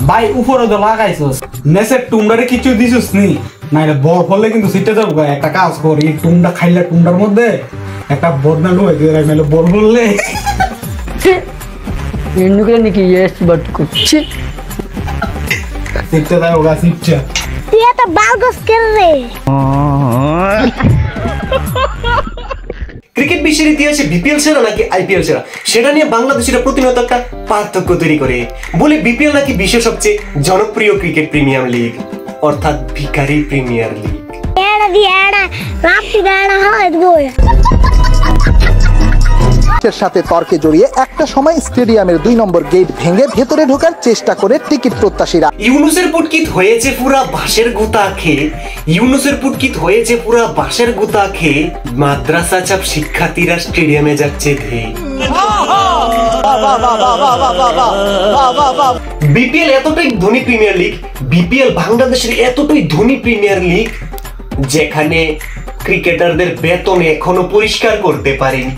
ভাই উপরে তো লাগাইছস নেসের টুমডারে কিছু দিছস নি নাইলে বল ফলে কিন্তু সিটে যাবো। একটা কাজ কর, এই টুমডা খাইলে টুমডার মধ্যে একটা বদনা লয়ে দিয়ে নাইলে বল বললে ఎందుకులే నీకు ఏసి పట్టుకొచ్చి সিটে যাবো গা সিটে তুই এত বালগস কেন রে? ক্রিকেট বিশ্বের ইতিহাসে বিপিএল সেরা নাকি আইপিএল সেরা সেটা নিয়ে বাংলাদেশিরা প্রতিনিয়ত একটা পার্থক্য তৈরি করে। বলে বিপিএল নাকি বিশ্বের সবচেয়ে জনপ্রিয় ক্রিকেট প্রিমিয়ার লিগ, অর্থাৎ ভিখারি প্রিমিয়ার লিগ। এড়া দি এড়া রাপটি এড়া হয় বই এর সাথে তর্কে জড়িয়ে একটা সময় স্টেডিয়ামের 2 নম্বর গেট ভেঙে ভেতরে ঢোকার চেষ্টা করে টিকিট প্রত্যাশীরা। ইউনুসের পুটকিত হয়েছে পুরা বাঁশের গুতা খেয়ে, ইউনুসের পুটকিত হয়েছে পুরা বাঁশের গুতা খেয়ে মাদ্রাসা চাপ শিক্ষার্থীরা স্টেডিয়ামে যাচ্ছে ধেয়ে। বিপিএল এতটাই ধনী প্রিমিয়ার লিগ, বিপিএল বাংলাদেশের এতটাই ধনী প্রিমিয়ার লিগ যেখানে ক্রিকেটারদের বেতন এখনো পরিষ্কার করতে পারেনি।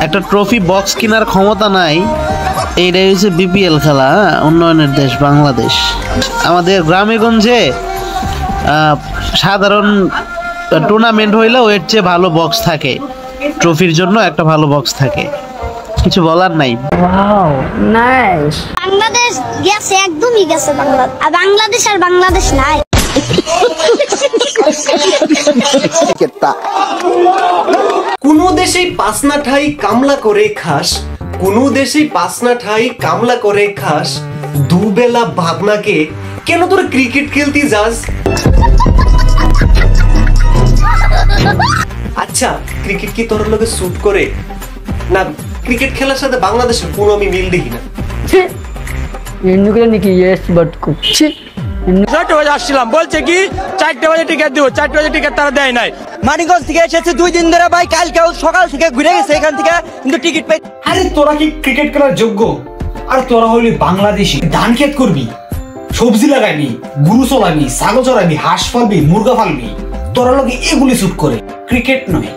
একটা ট্রফি বক্স কেনার ক্ষমতা নাই, এইটাই হচ্ছে বিপিএল খেলা। উন্নয়নের দেশ বাংলাদেশ। আমাদের গ্রামে গঞ্জে সাধারণ টুর্নামেন্ট হইলেও এর চেয়ে ভালো বক্স থাকে, ট্রফির জন্য একটা ভালো বক্স থাকে, কিছু বলার নাই। Wow nice. বাংলাদেশ গেছে, একদমই গেছে বাংলাদেশ আর বাংলাদেশ নাই। কোন দেশেই পাসনা ঠাই কামলা করে খাস, কোন দেশেই পাসনা ঠাই কামলা করে খাস, দুবেলা ভাবনাকে কেন তোরা ক্রিকেট খেলতে যাস? আচ্ছা, ক্রিকেট কি তোর লোকে স্যুট করে না? ক্রিকেট খেলার সাথে বাংলাদেশের কোনো আমি মিল দেখি না। ఎందుకులే నీకు ఏసి పట్టుకొచ్చి 4টা বাজে আসছিলাম, বলছে কি 4টা বাজে টিকিট দিব, 4টা বাজে টিকিট তারা দেয় নাই। মানিকগঞ্জ থেকে এসেছে 2 দিন ধরে ভাই, কালকেও সকাল থেকে ঘুরে গেছে এখান থেকে, কিন্তু টিকিট পাই। আরে তোরা কি ক্রিকেট খেলার যোগ্য? আর তোরা হলি বাংলাদেশি, ধান ক্ষেত করবি, সবজি লাগাবি, গরু চলাবি, ছাগল চড়াবি, হাঁস ফালবি, মুরগা ফালবি, তোরা লোকে এগুলি শুট করে, ক্রিকেট নয়।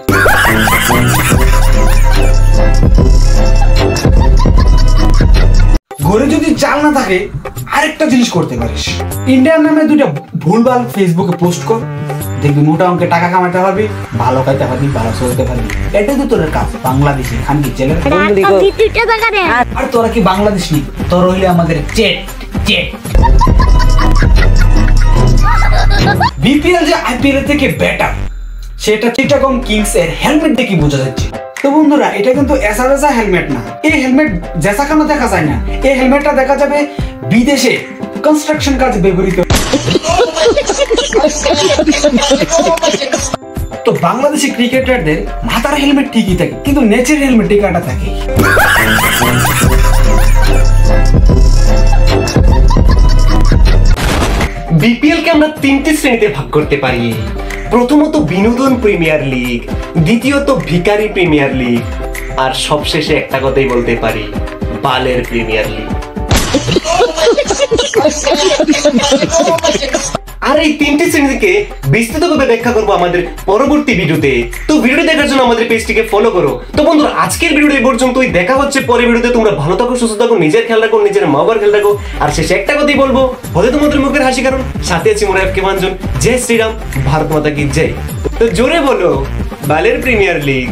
ঘরে যদি চাল না থাকে আরেকটা জিনিস করতে পারিস, ইন্ডিয়ার নামে 2টা ভুলভাল ফেসবুকে পোস্ট কর, দেখবি মোটা অঙ্কে টাকা কামাতে পারবি, ভালো খাইতে পারবি, ভালো চলতে পারবি। এটাই তো তোর কাজ, বাংলাদেশি খানকি ছেলে। আর তোরা কি বাংলাদেশ নি, তোর হইলে আমাদের চেট চেট। বিপিএল যে আইপিএল থেকে বেটার, সেটা চিটাগং কিংস এর হেলমেট দেখে বোঝা যাচ্ছে। তো বন্ধুরা, এটা কিন্তু এসা হেলমেট না, এই হেলমেট যেসা কেন দেখা যায় না, এই হেলমেটটা দেখা যাবে বিদেশে কনস্ট্রাকশন কাজে ব্যবহৃত। তো বাংলাদেশি ক্রিকেটারদের মাথার হেলমেট ঠিকই থাকে, কিন্তু নেচের হেলমেট টিকাটা থাকে। বিপিএল কে আমরা 3টি শ্রেণীতে ভাগ করতে পারি। প্রথমত বিনোদন প্রিমিয়ার লিগ, দ্বিতীয়ত ভিখারি প্রিমিয়ার লিগ, আর সবশেষে একটা কথাই বলতে পারি, বালের প্রিমিয়ার লিগ। আর এই 3টি শ্রেণীকে বিস্তারিতভাবে ব্যাখ্যা করবো আমাদের পরবর্তী ভিডিওতে। তো ভিডিওটি দেখার জন্য আমাদের পেজটিকে ফলো করো। তো বন্ধুরা, আজকের ভিডিওটি এই পর্যন্তই, দেখা হচ্ছে পরের ভিডিওতে। তোমরা ভালো থাকো, সুস্থ থাকো, নিজের খেয়াল রাখো, নিজের মা বাবার খেয়াল রাখো। আর শেষে একটা কথাই বলবো, হতে তোমাদের মুখের হাসি কারণ, সাথে আছি মোরা এফকে মানজন। জয় শ্রীরাম, ভারত মাতা কি জয়। তো জোরে বলো, বালের প্রিমিয়ার লিগ।